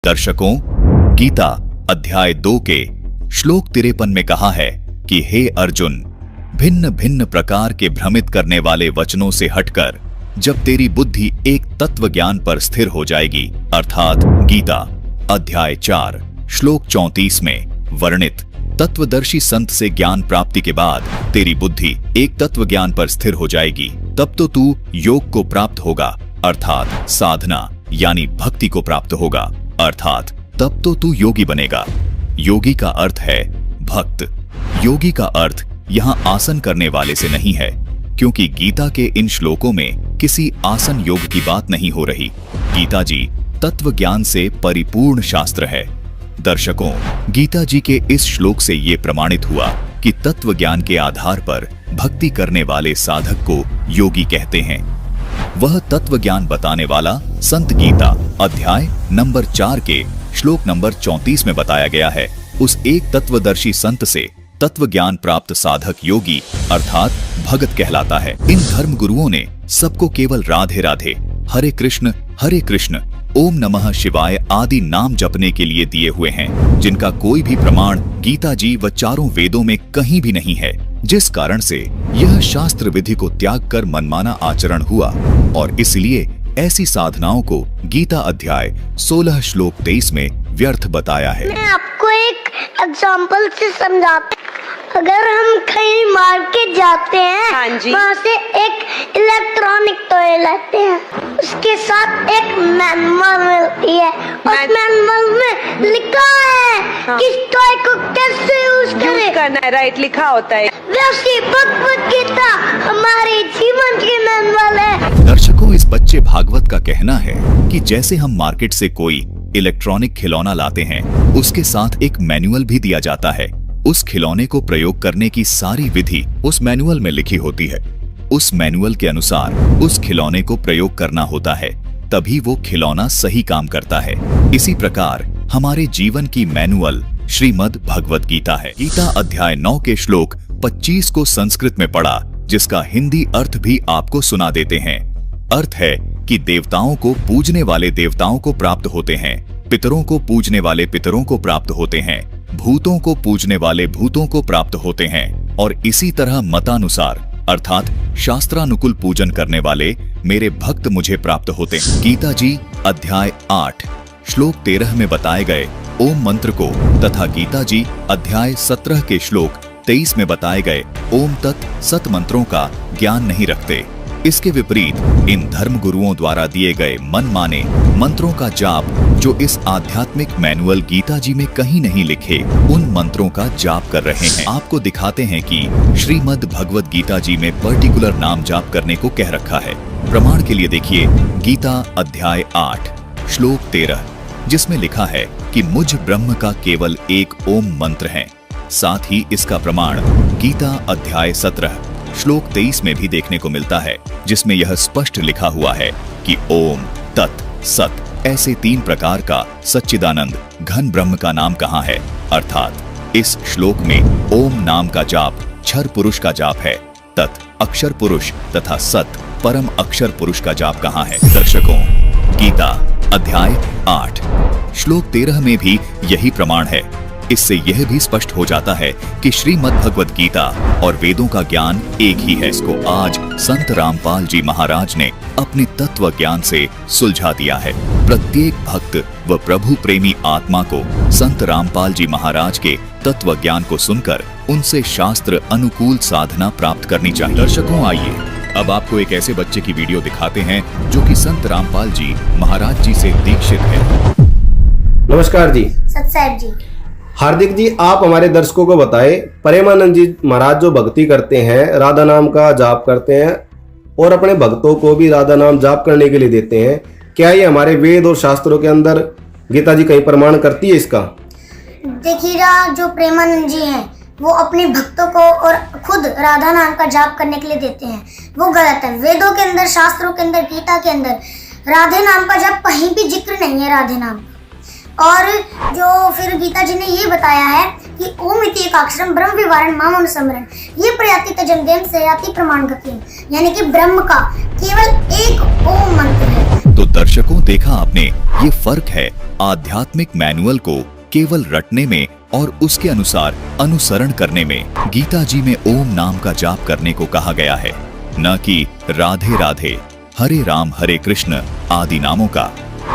दर्शकों, गीता अध्याय 2 के श्लोक 53 में कहा है कि हे अर्जुन, भिन्न भिन्न प्रकार के भ्रमित करने वाले वचनों से हटकर जब तेरी बुद्धि एक तत्व ज्ञान पर स्थिर हो जाएगी, अर्थात गीता अध्याय 4 श्लोक 34 में वर्णित तत्वदर्शी संत से ज्ञान प्राप्ति के बाद तेरी बुद्धि एक तत्व ज्ञान पर स्थिर हो जाएगी, तब तो तू योग को प्राप्त होगा, अर्थात साधना यानी भक्ति को प्राप्त होगा, अर्थात तब तो तू योगी बनेगा। योगी का अर्थ है भक्त। योगी का अर्थ यहाँ आसन करने वाले से नहीं है, क्योंकि गीता के इन श्लोकों में किसी आसन योग की बात नहीं हो रही। गीता जी तत्व ज्ञान से परिपूर्ण शास्त्र है। दर्शकों, गीता जी के इस श्लोक से ये प्रमाणित हुआ कि तत्व ज्ञान के आधार पर भक्ति करने वाले साधक को योगी कहते हैं। वह तत्व ज्ञान बताने वाला संत गीता अध्याय नंबर 4 के श्लोक नंबर 34 में बताया गया है। उस एक तत्वदर्शी संत से तत्व ज्ञान प्राप्त साधक योगी अर्थात भगत कहलाता है। इन धर्म गुरुओं ने सबको केवल राधे राधे, हरे कृष्ण, ओम नमः शिवाय आदि नाम जपने के लिए दिए हुए हैं, जिनका कोई भी प्रमाण गीता जी व चारों वेदों में कहीं भी नहीं है, जिस कारण से यह शास्त्र विधि को त्याग कर मनमाना आचरण हुआ और इसलिए ऐसी साधनाओं को गीता अध्याय 16 श्लोक 23 में व्यर्थ बताया है। मैं आपको एक एग्जांपल से समझाता। अगर हम कहीं मार्केट जाते हैं, हाँ जी। वहाँ से एक इलेक्ट्रॉनिक टॉय लेते हैं, उसके साथ एक मैनुअल मिलती है। उस मैनुअल में लिखा है कि इस टॉय को कैसे यूज करना है, राइट, लिखा होता है। वैसे भगवद गीता हमारे जीवन की मैनुअल है। दर्शकों, इस बच्चे भागवत का कहना है कि जैसे हम मार्केट से कोई इलेक्ट्रॉनिक खिलौना लाते हैं, उसके साथ एक मैनुअल भी दिया जाता है। उस खिलौने को प्रयोग करने की सारी विधि उस मैनुअल में लिखी होती है। उस मैनुअल के अनुसार उस खिलौने को प्रयोग करना होता है, तभी वो खिलौना सही काम करता है। इसी प्रकार हमारे जीवन की मैनुअल श्रीमद् भगवद गीता है। गीता अध्याय 9 के श्लोक 25 को संस्कृत में पढ़ा, जिसका हिंदी अर्थ भी आपको सुना देते हैं। अर्थ है कि देवताओं को पूजने वाले देवताओं को प्राप्त होते हैं, पितरों को पूजने वाले पितरों को प्राप्त होते हैं, भूतों को पूजने वाले भूतों को प्राप्त होते हैं, और इसी तरह मतानुसार अर्थात शास्त्रानुकूल पूजन करने वाले मेरे भक्त मुझे प्राप्त होते हैं। गीता जी अध्याय 8 श्लोक 13 में बताए गए ओम मंत्र को तथा गीता जी अध्याय 17 के श्लोक 23 में बताए गए ओम तत् सत मंत्रों का ज्ञान नहीं रखते। इसके विपरीत इन धर्म गुरुओं द्वारा दिए गए मनमाने मंत्रों का जाप, जो इस आध्यात्मिक मैनुअल गीता जी में कहीं नहीं लिखे, उन मंत्रों का जाप कर रहे हैं। आपको दिखाते हैं कि श्रीमद् भगवद गीता जी में पर्टिकुलर नाम जाप करने को कह रखा है। प्रमाण के लिए देखिए गीता अध्याय 8 श्लोक 13, जिसमें लिखा है कि मुझ ब्रह्म का केवल एक ओम मंत्र है। साथ ही इसका प्रमाण गीता अध्याय 17 श्लोक 23 में भी देखने को मिलता है, जिसमें यह स्पष्ट लिखा हुआ है कि ओम तत् सत ऐसे 3 प्रकार का सच्चिदानंद घन ब्रह्म का नाम कहाँ है। अर्थात इस श्लोक में ओम नाम का जाप क्षर पुरुष का जाप है, तत् अक्षर पुरुष तथा सत परम अक्षर पुरुष का जाप कहाँ है। दर्शकों, गीता अध्याय 8 श्लोक 13 में भी यही प्रमाण है। इससे यह भी स्पष्ट हो जाता है कि श्रीमद् भगवद गीता और वेदों का ज्ञान एक ही है। इसको आज संत रामपाल जी महाराज ने अपनी तत्व ज्ञान से सुलझा दिया है। प्रत्येक भक्त व प्रभु प्रेमी आत्मा को संत रामपाल जी महाराज के तत्व ज्ञान को सुनकर उनसे शास्त्र अनुकूल साधना प्राप्त करनी चाहिए। दर्शकों, आइए अब आपको एक ऐसे बच्चे की वीडियो दिखाते हैं जो कि संत रामपाल जी महाराज जी से दीक्षित है। नमस्कार जी। सत्साहेब जी। हार्दिक जी, आप हमारे दर्शकों को बताएं, प्रेमानंद जी महाराज जो भक्ति करते हैं, राधा नाम का जाप करते हैं और अपने भक्तों को भी राधा नाम जाप करने के लिए देते हैं, क्या ये हमारे वेद और शास्त्रों के अंदर गीता जी कहीं प्रमाण करती है इसका? देखिएगा, जो प्रेमानंद जी हैं वो अपने भक्तों को और खुद राधा नाम का जाप करने के लिए देते हैं, वो गलत है। वेदों के अंदर, शास्त्रों के अंदर, गीता के अंदर राधे नाम का जाप कहीं भी जिक्र नहीं है राधे नाम। और जो फिर गीता जी ने ये बताया है कि ओम इति एकाक्षरम ब्रह्म विवरण मामम समरण, ये प्रयाति तजम देम से याति प्रमाण गति, यानी कि ब्रह्म का केवल एक ओम मंत्र है। तो दर्शकों, देखा आपने, ये फर्क है आध्यात्मिक मैनुअल को केवल रटने में और उसके अनुसार अनुसरण करने में। गीता जी में ओम नाम का जाप करने को कहा गया है, न कि राधे राधे, हरे कृष्ण आदि नामों का।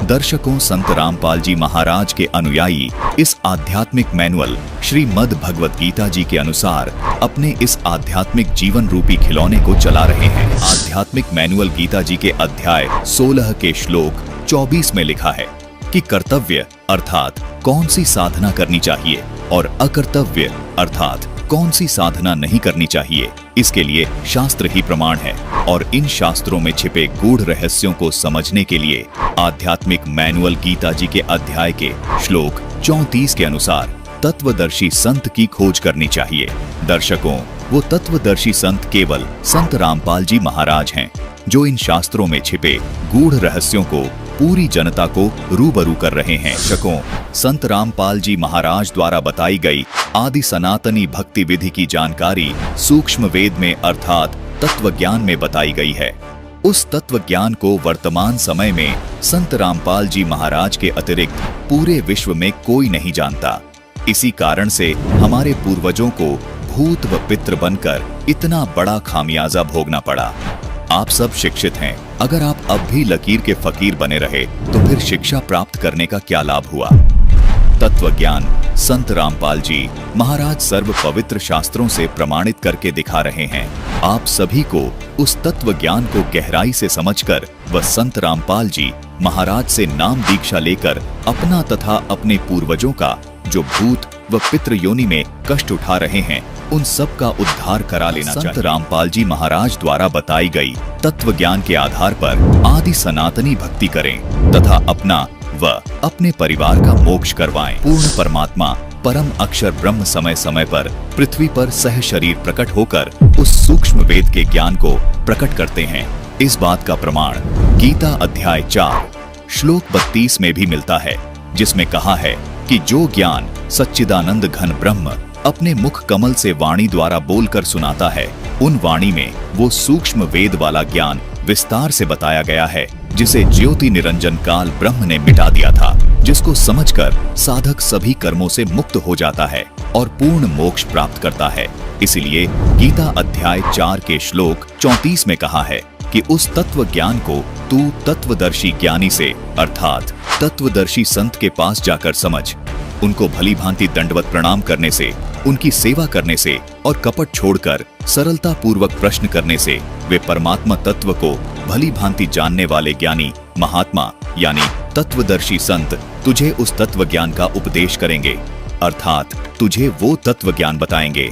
दर्शकों, संत रामपाल जी महाराज के अनुयायी इस आध्यात्मिक मैनुअल श्रीमद् भगवत गीता जी के अनुसार अपने इस आध्यात्मिक जीवन रूपी खिलौने को चला रहे हैं। आध्यात्मिक मैनुअल गीता जी के अध्याय 16 के श्लोक 24 में लिखा है कि कर्तव्य अर्थात कौन सी साधना करनी चाहिए और अकर्तव्य अर्थात कौन सी साधना नहीं करनी चाहिए, इसके लिए शास्त्र ही प्रमाण है। और इन शास्त्रों में छिपे गूढ़ रहस्यों को समझने के लिए आध्यात्मिक मैनुअल गीता जी के अध्याय के श्लोक 34 के अनुसार तत्वदर्शी संत की खोज करनी चाहिए। दर्शकों, वो तत्वदर्शी संत केवल संत रामपाल जी महाराज हैं, जो इन शास्त्रों में छिपे गूढ़ रहस्यों को पूरी जनता को रूबरू कर रहे हैं। दर्शकों, संत रामपाल जी महाराज द्वारा बताई गई आदि सनातनी भक्ति विधि की जानकारी सूक्ष्म वेद में अर्थात तत्व ज्ञान में बताई गई है। उस तत्व ज्ञान को वर्तमान समय में संत रामपाल जी महाराज के अतिरिक्त पूरे विश्व में कोई नहीं जानता। इसी कारण से हमारे पूर्वजों को भूत व पितृ बनकर इतना बड़ा खामियाजा भोगना पड़ा। आप सब शिक्षित हैं, अगर आप अब भी लकीर के फकीर बने रहे तो फिर शिक्षा प्राप्त करने का क्या लाभ हुआ। तत्व ज्ञान संत रामपाल जी महाराज सर्व पवित्र शास्त्रों से प्रमाणित करके दिखा रहे हैं। आप सभी को उस तत्व ज्ञान को गहराई से समझकर व संत रामपाल जी महाराज से नाम दीक्षा लेकर अपना तथा अपने पूर्वजों का जो भूत व पितृ योनि में कष्ट उठा रहे हैं, उन सब का उद्धार करा लेना चाहिए। संत रामपाल जी महाराज द्वारा बताई गई तत्व ज्ञान के आधार पर आदि सनातनी भक्ति करें तथा अपना व अपने परिवार का मोक्ष करवाएं। पूर्ण परमात्मा परम अक्षर ब्रह्म समय समय पर पृथ्वी पर सह शरीर प्रकट होकर उस सूक्ष्म वेद के ज्ञान को प्रकट करते हैं। इस बात का प्रमाण गीता अध्याय 4 श्लोक 32 में भी मिलता है, जिसमें कहा है कि जो ज्ञान सच्चिदानंद घन ब्रह्म अपने मुख कमल से वाणी द्वारा बोलकर सुनाता है, उन वाणी में वो सूक्ष्म वेद वाला ज्ञान विस्तार से बताया गया है, जिसे ज्योति निरंजन काल ब्रह्म ने मिटा दिया था, जिसको समझकर साधक सभी कर्मों से मुक्त हो जाता है और पूर्ण मोक्ष प्राप्त करता है। इसलिए गीता अध्याय 4 के श्लोक 34 में कहा है कि उस तत्व ज्ञान को तू तत्वदर्शी ज्ञानी से अर्थात तत्वदर्शी संत के पास जाकर समझ। उनको भली भांति दंडवत प्रणाम करने से, उनकी सेवा करने से और कपट छोड़कर सरलता पूर्वक प्रश्न करने से वे परमात्मा तत्व को भली भांति जानने वाले ज्ञानी महात्मा यानी तत्वदर्शी संत तुझे उस तत्व ज्ञान का उपदेश करेंगे, अर्थात तुझे वो तत्व ज्ञान बताएंगे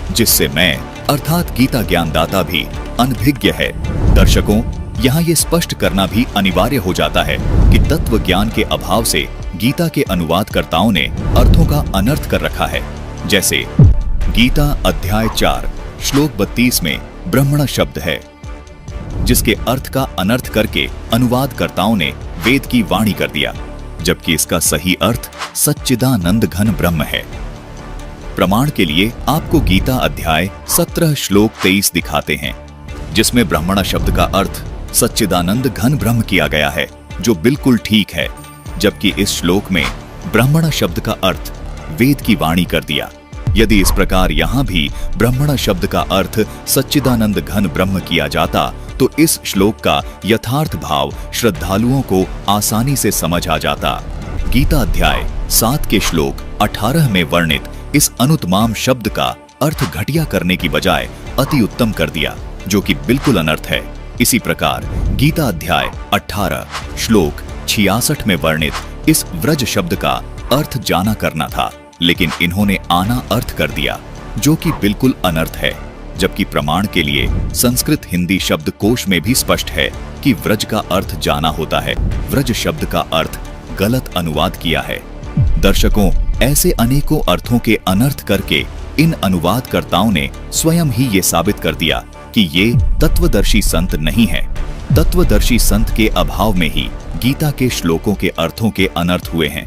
जिससे मैं अर्थात गीता ज्ञानदाता भी अनभिज्ञ है। दर्शकों, यहाँ ये स्पष्ट करना भी अनिवार्य हो जाता है कि तत्व ज्ञान के अभाव से गीता के अनुवादकर्ताओं ने अर्थों का अनर्थ कर रखा है। जैसे गीता अध्याय 4 श्लोक 32 में ब्रह्मण शब्द है, जिसके अर्थ का अनर्थ करके अनुवादकर्ताओं ने वेद की वाणी कर दिया, जबकि इसका सही अर्थ सच्चिदानंद घन ब्रह्म है। प्रमाण के लिए आपको गीता अध्याय 17 श्लोक 23 दिखाते हैं, जिसमें ब्रह्मण शब्द का अर्थ सच्चिदानंद घन ब्रह्म किया गया है, जो बिल्कुल ठीक है, जबकि इस श्लोक में ब्रह्मण शब्द का अर्थ वेद की वाणी कर दिया। यदि इस प्रकार यहाँ भी ब्रह्मण शब्द का अर्थ सच्चिदानंद घन ब्रह्म किया जाता तो इस श्लोक का यथार्थ भाव श्रद्धालुओं को आसानी से समझ आ जाता। गीता अध्याय 7 के श्लोक 18 में वर्णित इस अनुत्माम शब्द का अर्थ घटिया करने की बजाय अति उत्तम कर दिया, जो कि बिल्कुल अनर्थ है। इसी प्रकार गीता अध्याय 18 श्लोक 66 में वर्णित इस व्रज शब्द का अर्थ जाना करना था, लेकिन इन्होंने आना अर्थ कर दिया, जो कि बिल्कुल अनर्थ है। जबकि प्रमाण के लिए संस्कृत हिंदी शब्द कोश में भी स्पष्ट है कि व्रज का अर्थ जाना होता है, व्रज शब्द का अर्थ गलत अनुवाद किया है। दर्शकों, ऐसे अनेकों अर्थों के अनर्थ करके इन अनुवादकर्ताओं ने स्वयं ही ये साबित कर दिया कि ये तत्वदर्शी संत नहीं है। तत्वदर्शी संत के अभाव में ही गीता के श्लोकों के अर्थों के अनर्थ हुए हैं,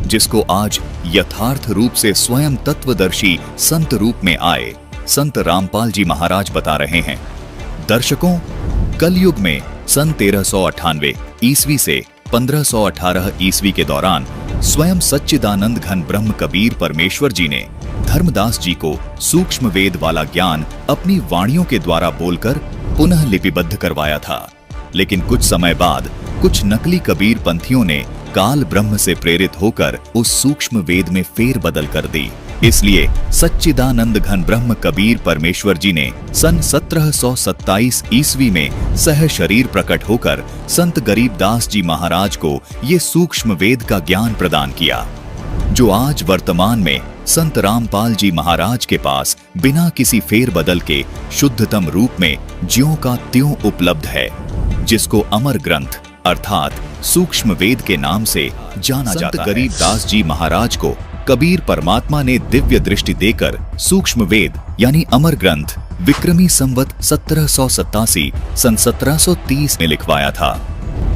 जिसको आज यथार्थ रूप से स्वयं तत्वदर्शी संत रूप में आए संत रामपाल जी महाराज बता रहे हैं। दर्शकों, कलयुग में सन 1398 ईस्वी से 1518 ईस्वी के दौरान स्वयं सच्चिदानंद घन ब्रह्म कबीर परमेश्वर जी ने धर्मदास जी को सूक्ष्म वेद वाला ज्ञान अपनी वाणियों के द्वारा बोलकर पुनः लिपिबद्ध करवाया था। लेकिन कुछ समय बाद कुछ नकली कबीर पंथियों ने काल ब्रह्म से प्रेरित होकर उस सूक्ष्म वेद में फेरबदल कर दी। इसलिए सच्चिदानंद घन ब्रह्म कबीर परमेश्वर जी ने सन 1727 ईस्वी में सह शरीर प्रकट होकर संत गरीबदास जी महाराज को ये सूक्ष्म वेद का ज्ञान प्रदान किया, जो आज वर्तमान में संत रामपाल जी महाराज के पास बिना किसी फेरबदल के शुद्धतम रूप में ज्यों का त्यों उपलब्ध है, जिसको अमर ग्रंथ अर्थात सूक्ष्म वेद के नाम से जाना जाता है। गरीबदास जी महाराज को कबीर परमात्मा ने दिव्य दृष्टि देकर सूक्ष्म वेद यानी अमर ग्रंथ विक्रमी संवत 1787 सन 1730 में लिखवाया था।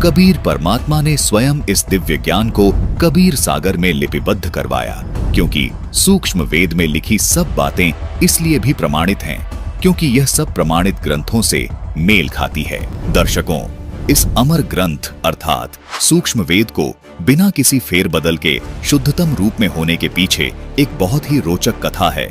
कबीर परमात्मा ने स्वयं इस दिव्य ज्ञान को कबीर सागर में लिपिबद्ध करवाया, क्योंकि सूक्ष्म वेद में लिखी सब बातें इसलिए भी प्रमाणित हैं क्योंकि यह सब प्रमाणित ग्रंथों से मेल खाती है। दर्शकों, इस अमर ग्रंथ अर्थात सूक्ष्म वेद को बिना किसी फेरबदल के शुद्धतम रूप में होने के पीछे एक बहुत ही रोचक कथा है।